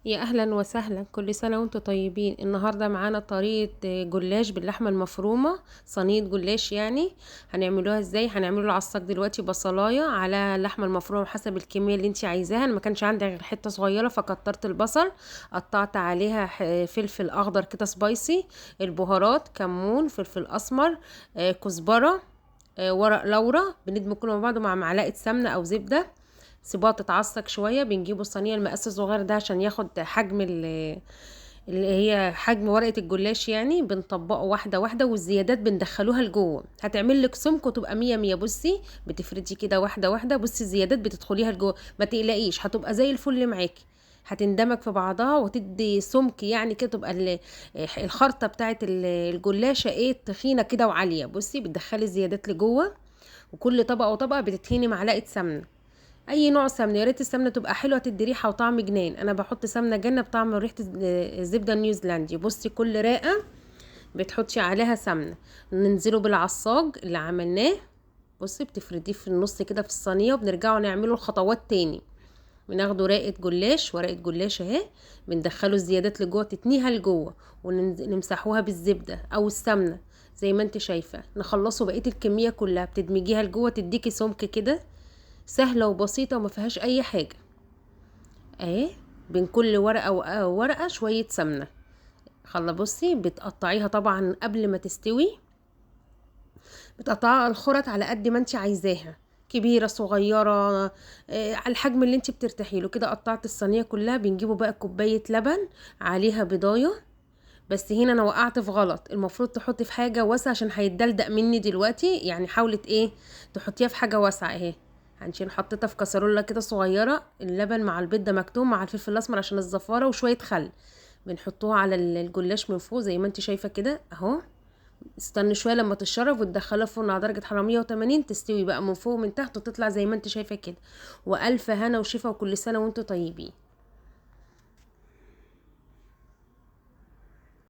يا اهلا وسهلا، كل سنه وانتم طيبين. النهارده معانا طريقه جلاش باللحمه المفرومه، صينيه جلاش يعني. هنعملوها ازاي؟ هنعمله العصاك دلوقتي بصلايه على اللحمه المفرومه حسب الكميه اللي انت عايزاها. انا ما كانش عندي غير حته صغيره فكترت البصل، قطعت عليها فلفل اخضر كده سبايسي، البهارات كمون، فلفل اسمر، كزبره، ورق لورا. بندمج كله مع بعضه مع معلقه سمنه او زبده. سيبوها تتعصق شويه. بنجيبوا الصينيه المقاس الصغير ده عشان ياخد حجم اللي هي حجم ورقه الجلاش يعني. بنطبقه واحده واحده والزيادات بندخلوها لجوه. هتعمل لك سمك وتبقى مية مية. بصي بتفردي كده واحده واحده. بصي الزيادات بتدخليها لجوه، ما تقلقيش، هتبقى زي الفل معاكي. هتندمج في بعضها وتدي سمك يعني كده، تبقى الخرطه بتاعت الجلاشه ايه، تخينه كده وعاليه. بصي بتدخلي الزيادات لجوه، وكل طبقه وطبقه بتدهني معلقه سمنه، اي نوع سمنه. يا ريت السمنه تبقى حلوه تدي ريحه وطعم جنان. انا بحط سمنه جنه بطعم ريحه الزبده النيوزيلندي. بصي كل راقه بتحطي عليها سمنه. ننزله بالعصاج اللي عملناه. بصي بتفرديه في النص كده في الصينيه، وبنرجعوا نعمله الخطوات تاني. بناخده راقه جلاش، ورقه جلاش اهي، بندخله الزيادات لجوه تتنيها لجوه، ونمسحوها بالزبده او السمنه زي ما انت شايفه. نخلصه بقيه الكميه كلها، بتدمجيها لجوه تديكي سمك كده. سهلة وبسيطة وما فيهاش اي حاجة. اهي بين كل ورقة وورقة شوية سمنة. بصي بتقطعيها طبعا قبل ما تستوي. بتقطعيها الخرط على قد ما انت عايزاها، كبيرة صغيرة، على الحجم اللي انت بترتاحي له كده. قطعت الصينية كلها. بنجيبه بقى كوباية لبن عليها بضاية. بس هنا انا وقعت في غلط، المفروض تحطي في حاجة واسعة عشان هيتدلدق مني دلوقتي يعني. حاولت ايه تحطيها في حاجة واسعة اهي. هنشيل، حطيتها في كسرولة كده صغيرة، اللبن مع البيض ده مكتوم مع الفلفل الاسمر عشان الزفارة وشوية خل. بنحطوها على الجلاش من فوق زي ما انت شايفة كده اهو. استني شوية لما تشرب وتدخلها فرن على درجة حرارة 180 تستوي بقى من فوق ومن تحت وتطلع زي ما انت شايفة كده. والف هنا وشفا، وكل سنة وانتوا طيبين.